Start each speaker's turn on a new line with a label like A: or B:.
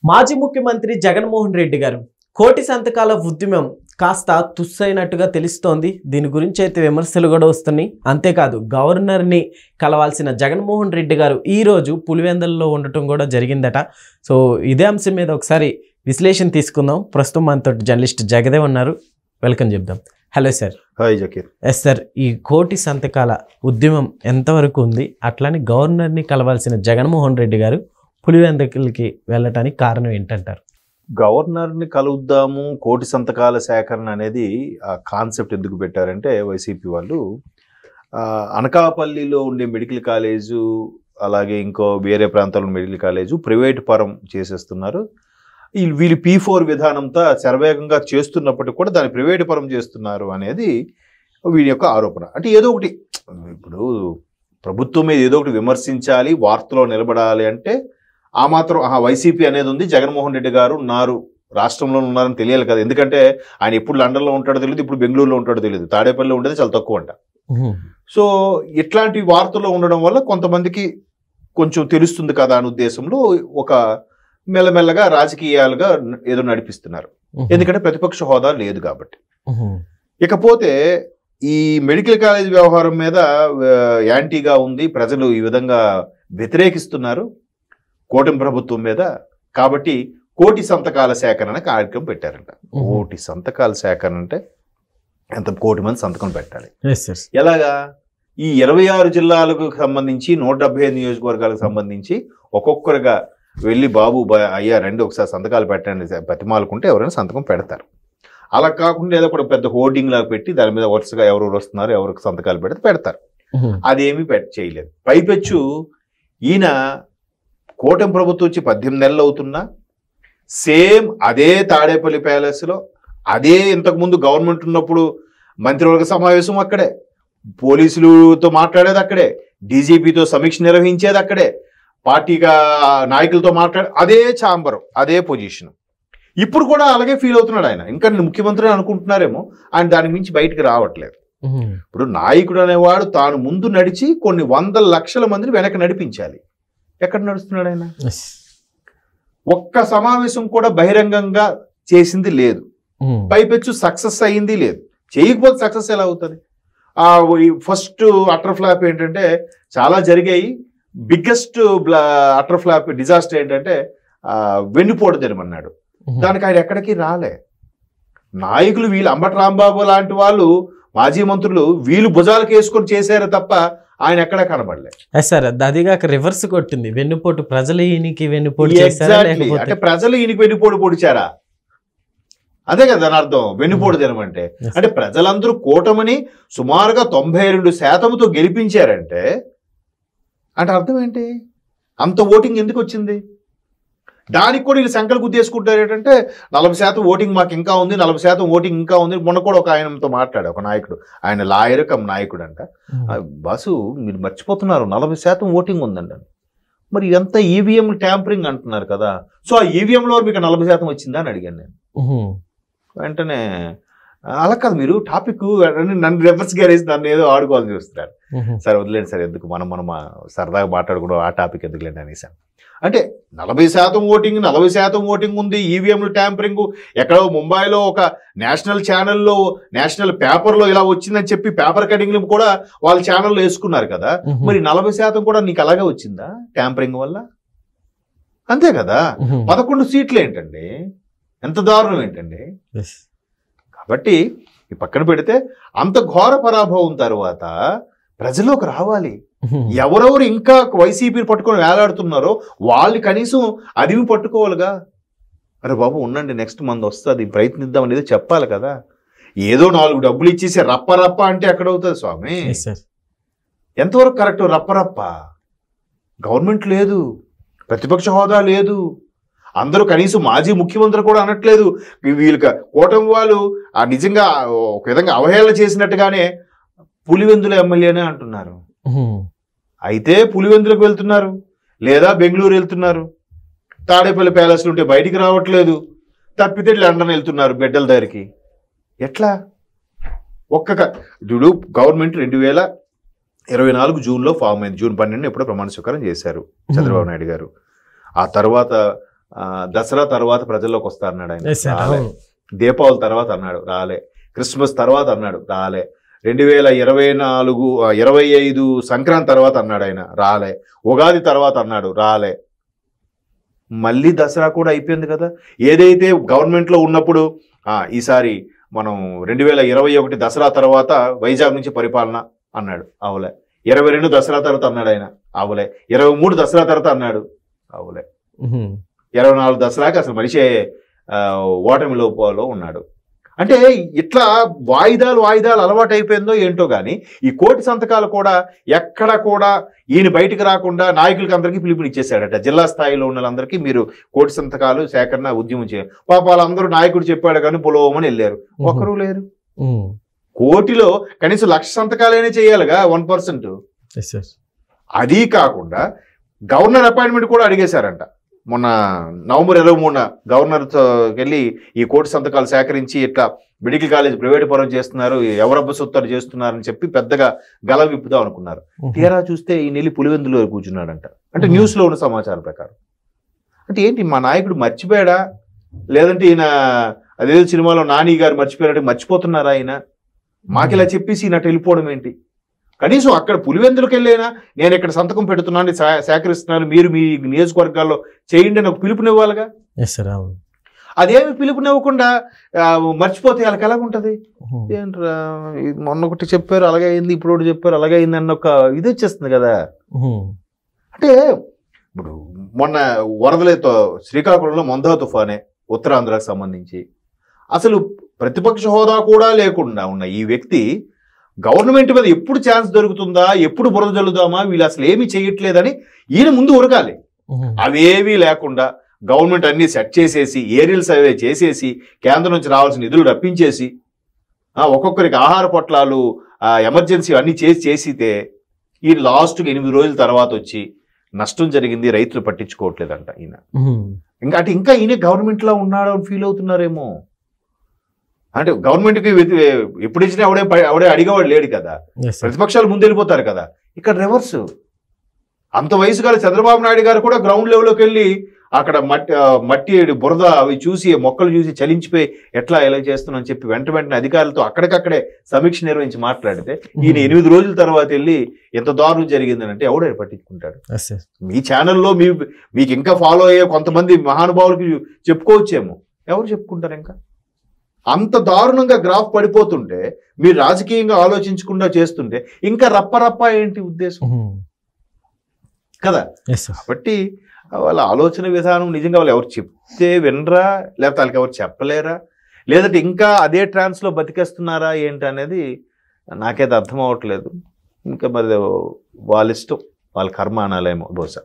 A: మాజీ ముఖ్యమంత్రి జగన్మోహన్ రెడ్డి గారు కోటి సంతకాల ఉద్యమం కాస్త తుస్సైనట్టుగా తెలుస్తోంది. దీని గురించి అయితే విమర్శలు కూడా వస్తున్నాయి. అంతేకాదు గవర్నర్ని కలవాల్సిన జగన్మోహన్ రెడ్డి గారు ఈరోజు పులివెందులలో ఉండటం కూడా జరిగిందట. సో ఇదే అంశం మీద ఒకసారి విశ్లేషణ తీసుకుందాం. ప్రస్తుతం మనతో జర్నలిస్ట్ జగదేవ్ ఉన్నారు, వెల్కమ్ చెప్దాం. Hello sir.
B: Hi Zakir.
A: Yes sir, ఈ కోటి సంతకాల ఉద్యమం ఎంతవరకు ఉంది, అట్లానే గవర్నర్ని కలవాల్సిన జగన్మోహన్ రెడ్డి గారు పులివెందులకి వెళ్ళటానికి కారణం ఏంటంటారు?
B: గవర్నర్ని కలుద్దాము, కోటి సంతకాల సేకరణ అనేది ఆ కాన్సెప్ట్ ఎందుకు పెట్టారంటే వైసీపీ వాళ్ళు అనకాపల్లిలో ఉండే మెడికల్ కాలేజు, అలాగే ఇంకో వేరే ప్రాంతాల్లో మెడికల్ కాలేజు ప్రైవేట్ పరం చేసేస్తున్నారు. వీళ్ళు P4 విధానంతో శరవేగంగా చేస్తున్నప్పటికీ కూడా దాన్ని ప్రైవేట్ పరం చేస్తున్నారు అనేది వీడి యొక్క ఆరోపణ. అంటే ఏదో ఒకటి ఇప్పుడు ప్రభుత్వం మీద ఏదో ఒకటి విమర్శించాలి, వార్తలో నిలబడాలి అంటే ఆ మాత్రం వైసీపీ అనేది ఉంది, జగన్మోహన్ రెడ్డి గారు ఉన్నారు, రాష్ట్రంలో ఉన్నారని తెలియాలి కదా. ఎందుకంటే ఆయన ఎప్పుడు లండన్లో ఉంటాడో తెలియదు, ఇప్పుడు బెంగళూరులో ఉంటాడో తెలియదు, తాడేపల్లిలో ఉండేది చాలా తక్కువ అంట. సో ఇట్లాంటి వార్తల్లో ఉండడం వల్ల కొంతమందికి కొంచెం తెలుస్తుంది కదా అనే ఉద్దేశంలో ఒక మెల్లమెల్లగా రాజకీయాలుగా ఏదో నడిపిస్తున్నారు. ఎందుకంటే ప్రతిపక్ష హోదా లేదు కాబట్టి. ఇకపోతే ఈ మెడికల్ కాలేజ్ వ్యవహారం మీద యాంటీగా ఉంది, ప్రజలు ఈ విధంగా వ్యతిరేకిస్తున్నారు కూటమి ప్రభుత్వం మీద. కాబట్టి కోటి సంతకాల సేకరణ కార్యక్రమం పెట్టారంట. కోటి సంతకాల సేకరణ అంటే ఎంత, కోటి మంది సంతకం పెట్టాలి. ఎలాగా? ఈ 26 జిల్లాలకు సంబంధించి 175 నియోజకవర్గాలకు సంబంధించి ఒక్కొక్కరుగా వెళ్ళి బాబు అయ్యా రండి ఒకసారి సంతకాలు పెట్టండి బతిమాలకుంటే ఎవరైనా సంతకం పెడతారు. అలా కాకుండా ఏదో ఒక పెద్ద హోర్డింగ్ లాగా పెట్టి దాని మీద వరుసగా ఎవరెవరు వస్తున్నారు, ఎవరికి సంతకాలు పెడతారు. అదేమీ చేయలేదు. పైపెచ్చు ఈయన కూటమి ప్రభుత్వం వచ్చి 18 నెలలు అవుతున్నా సేమ్ అదే తాడేపల్లి ప్యాలెస్లో, అదే ఇంతకుముందు గవర్నమెంట్ ఉన్నప్పుడు మంత్రివర్గ సమావేశం అక్కడే, పోలీసులతో మాట్లాడేది అక్కడే, డీజీపీతో సమీక్ష నిర్వహించేది అక్కడే, పార్టీగా నాయకులతో అదే ఛాంబర్, అదే పొజిషన్. ఇప్పుడు కూడా అలాగే ఫీల్ అవుతున్నాడు ఆయన. ఇంకా నేను ముఖ్యమంత్రి అనుకుంటున్నారేమో, ఆయన దాని మించి బయటకు రావట్లేదు. ఇప్పుడు నాయకుడు అనేవాడు తాను ముందు నడిచి కొన్ని వందల లక్షల మందిని వెనక నడిపించాలి. ఎక్కడ నడుస్తున్నాడు ఆయన? ఒక్క సమావేశం కూడా బహిరంగంగా చేసింది లేదు, పైపెచ్చు సక్సెస్ అయ్యింది లేదు. చేయకపోతే సక్సెస్ ఎలా అవుతుంది? ఫస్ట్ అటర్ ఫ్లాప్ ఏంటంటే చాలా జరిగాయి. బిగ్గెస్ట్ అటర్ ఫ్లాప్ డిజాస్టర్ ఏంటంటే వెన్నుపోటు తినమన్నాడు. దానికి ఆయన ఎక్కడికి రాలే. నాయకులు వీళ్ళు అంబటి రాంబాబు లాంటి వాళ్ళు, మాజీ మంత్రులు వీళ్ళు భుజాలకు వేసుకొని చేశారు తప్ప ఆయన ఎక్కడా కనబడలే.
A: సార్ అదిగాక రివర్స్ కొట్టింది, వెన్నుపోటు ప్రజలు ఈయనకి వెన్నుపోటు.
B: అంటే ప్రజలు ఈయనకి వెన్నుపోటు పొడిచారా? అదే కదా దాని అర్థం, వెన్నుపోటు తినమంటే. అంటే ప్రజలందరూ కూటమిని సుమారుగా 92%తో గెలిపించారంటే అంటే అర్థం ఏంటి? అంత ఓటింగ్ ఎందుకు వచ్చింది? దానికి కూడా వీళ్ళు సంకలు గుద్దేసుకుంటారు ఏంటంటే 40% ఓటింగ్ మాకు ఇంకా ఉంది, 40% ఓటింగ్ ఇంకా ఉంది. మొన్న కూడా ఒక ఆయనతో మాట్లాడే ఒక నాయకుడు, ఆయన లాయర్ కమ్ నాయకుడు అంట, బాసు మీరు మర్చిపోతున్నారు 40% ఓటింగ్ ఉందండి. మరి ఎంత ఈవీఎం ట్యాంపరింగ్ అంటున్నారు కదా, సో ఆ ఈవీఎంలో మీకు 40% వచ్చిందా అని అడిగాను నేను. వెంటనే అలా కాదు, మీరు టాపిక్ నన్ను రివర్స్ వేసి నన్ను ఏదో ఆడుకోవాలని చూస్తున్నారు. సరే వదిలేండి సార్, ఎందుకు మనం సరదాగా మాట్లాడుకోవడం, ఆ టాపిక్ ఎందుకులేండి అనేసాను. అంటే 40% ఓటింగ్, 40% ఓటింగ్ ఉంది, ఈవీఎంలు ట్యాంపరింగ్. ఎక్కడో ముంబైలో ఒక నేషనల్ ఛానల్లో, నేషనల్ పేపర్లో ఇలా వచ్చిందని చెప్పి పేపర్ కటింగ్లు కూడా వాళ్ళ ఛానల్లో వేసుకున్నారు కదా. మరి 40% కూడా నీకు అలాగే వచ్చిందా ట్యాంపరింగ్ వల్ల? అంతే కదా. 11 సీట్లు ఏంటండి, ఎంత దారుణం ఏంటండి. కాబట్టి ఈ పక్కన పెడితే అంత ఘోర పరాభవం తర్వాత ప్రజల్లోకి రావాలి. ఎవరెవరు ఇంకా వైసీపీని పట్టుకొని వేలాడుతున్నారో వాళ్ళు కనీసం అదివి పట్టుకోవాలిగా. అరే బాబు ఉండండి, నెక్స్ట్ మంత్ వస్తుంది, ప్రయత్నిద్దాం అనేది చెప్పాలి కదా. ఏదో 4 డబ్బులు ఇచ్చేసి రప్ప అంటే ఎక్కడవుతుంది స్వామి? ఎంతవరకు కరెక్ట్? రప్ప గవర్నమెంట్ లేదు, ప్రతిపక్ష హోదా లేదు, అందరూ కనీసం మాజీ ముఖ్యమంత్రి కూడా అనట్లేదు. వీళ్ళకి కూటమి వాళ్ళు నిజంగా ఒక విధంగా అవహేళన చేసినట్టుగానే పులివెందుల ఎమ్మెల్యేనే అంటున్నారు. అయితే పులివెందులకు వెళ్తున్నారు, లేదా బెంగళూరు వెళ్తున్నారు, తాడేపల్లి ప్యాలెస్లు ఉంటే బయటికి రావట్లేదు, తప్పితే లండన్ వెళ్తున్నారు బిడ్డల దగ్గరికి. ఎట్లా? చూడు, గవర్నమెంట్ 2024 జూన్లో ఫామ్ అయింది. జూన్ 12 ఎప్పుడో ప్రమాణ స్వీకారం చేశారు చంద్రబాబు నాయుడు గారు. ఆ తర్వాత దసరా తర్వాత ప్రజల్లోకి వస్తారన్నాడు ఆయన,
A: Yes, sir.
B: రాలే.
A: అవును.
B: దీపావళి తర్వాత అన్నాడు, రాలే. క్రిస్మస్ తర్వాత అన్నాడు, రాలే. 2024-25 సంక్రాంతి తర్వాత అన్నాడు ఆయన, రాలే. ఉగాది తర్వాత అన్నాడు, రాలే. మళ్ళీ దసరా కూడా అయిపోయింది కదా. ఏదైతే గవర్నమెంట్లో ఉన్నప్పుడు ఈసారి మనం 2021 దసరా తర్వాత వైజాగ్ నుంచి పరిపాలన అన్నాడు, అవలే. 22 దసరా తర్వాత అన్నాడు ఆయన, అవలే. 23 దసరా తర్వాత అన్నాడు, అవలే. 24 దసరాకి అసలు మనిషే ఓటమి లోపలో ఉన్నాడు. అంటే ఇట్లా వాయిదాలు అలవాటు అయిపోయిందో ఏంటో కానీ ఈ కోటి సంతకాలు కూడా ఎక్కడ కూడా ఈయన బయటకు రాకుండా నాయకులకి అందరికీ పిలుపునిచ్చేసాడట. జిల్లా స్థాయిలో ఉన్న వాళ్ళందరికీ మీరు కోటి సంతకాలు సేకరణ ఉద్యమం చేయాలి. పాప వాళ్ళందరూ నాయకుడు చెప్పాడు కానీ పొలవమని వెళ్ళారు, ఒకరు లేరు. కోటిలో కనీసం 1,00,000 సంతకాలైనా చేయాలిగా, 1%. అది కాకుండా గవర్నర్ అపాయింట్మెంట్ కూడా అడిగేశారంట. మొన్న నవంబర్ 23న గవర్నర్తో వెళ్ళి ఈ కోటి సంతకాలు సేకరించి ఇట్లా మెడికల్ కాలేజ్ ప్రైవేట్ పరం చేస్తున్నారు, ఎవరబ్బ సొత్తరు చేస్తున్నారని చెప్పి పెద్దగా గల విప్పుదాం అనుకున్నారు. తీరా చూస్తే ఈ నెల్లి పులివెందులో కూర్చున్నాడంట. అంటే న్యూస్లో ఉన్న సమాచారం ప్రకారం. అంటే ఏంటి మా నాయకుడు మర్చిపోయాడా, లేదంటే ఈయన అదేదో సినిమాలో నాని గారు మర్చిపోయారంటే మర్చిపోతున్నారా ఆయన? మాకిలా చెప్పేసి ఈయన వెళ్ళిపోవడం ఏంటి? కనీసం అక్కడ పులివెందులకు వెళ్ళైనా నేను ఇక్కడ సంతకం పెడుతున్నాను, సేకరిస్తున్నాను, మీరు మీ నియోజకవర్గాల్లో చేయండి అని ఒక పిలుపునివ్వాలిగా. అదేమి పిలుపునివ్వకుండా మర్చిపోతే వాళ్ళకి ఎలాగుంటది? ఏంట్రా మొన్న ఒకటి చెప్పారు అలాగే అయింది, ఇప్పుడు ఒకటి చెప్పారు అలాగే అయింది అన్న ఒక ఇది వచ్చేస్తుంది కదా. అంటే ఇప్పుడు మొన్న వరదలతో శ్రీకాకుళంలో మొందా తుఫానే ఉత్తరాంధ్రకు సంబంధించి అసలు ప్రతిపక్ష హోదా కూడా లేకుండా ఉన్న ఈ వ్యక్తి గవర్నమెంట్ మీద ఎప్పుడు ఛాన్స్ దొరుకుతుందా, ఎప్పుడు బురద జల్లుదామా, వీళ్ళు అసలు ఏమీ చేయట్లేదని ఈయన ముందు ఉరకాలి. అవేవీ లేకుండా గవర్నమెంట్ అన్ని సెట్ చేసేసి ఏరియల్ సర్వే చేసేసి కేంద్రం నుంచి రావాల్సిన నిధులు రప్పించేసి ఒక్కొక్కరికి ఆహార పొట్లాలు ఎమర్జెన్సీ అన్ని చేసితే ఈ లాస్ట్కి 8 రోజుల తర్వాత వచ్చి నష్టం జరిగింది, రైతులు పట్టించుకోవట్లేదంట ఈయన. ఇంకా ఈయన గవర్నమెంట్లో ఉన్నాడు అని ఫీల్ అవుతున్నారేమో. అంటే గవర్నమెంట్కి ఎప్పుడు ఇచ్చినా ఎవడే అడిగేవాడు లేడు కదా, ప్రతిపక్షాలు ముందు వెళ్ళిపోతారు కదా. ఇక్కడ రివర్స్. అంత వయసు గారు చంద్రబాబు నాయుడు గారు కూడా గ్రౌండ్ లెవెల్లోకి వెళ్ళి అక్కడ మట్టి బురద అవి చూసి మొక్కలు చూసి చలించిపోయి ఎలా చేస్తున్నాం చెప్పి వెంటనే అధికారులతో అక్కడికక్కడే సమీక్ష నిర్వహించి మాట్లాడితే ఈయన 8 రోజుల తర్వాత వెళ్ళి ఎంత దారుణం జరిగిందని అంటే ఎవడైనా పట్టించుకుంటాడు? మీ ఛానల్లో మీకు ఇంకా ఫాలో అయ్యే కొంతమంది మహానుభావులకి చెప్పుకోవచ్చేమో, ఎవరు చెప్పుకుంటారు? ఇంకా అంత దారుణంగా గ్రాఫ్ పడిపోతుంటే మీరు రాజకీయంగా ఆలోచించకుండా చేస్తుంటే ఇంకా రప్ప ఏంటి ఉద్దేశం కదా. కాబట్టి వాళ్ళ ఆలోచన విధానం నిజంగా వాళ్ళు ఎవరు చెప్తే వినరా, లేకపోతే వాళ్ళకి ఎవరు చెప్పలేరా, లేదంటే ఇంకా అదే ట్రాన్స్లో బతికేస్తున్నారా ఏంటి అనేది నాకైతే అర్థం అవ్వట్లేదు. ఇంకా మరి వాళ్ళ ఇష్టం, వాళ్ళ కర్మ అనాలేమో బహుశా.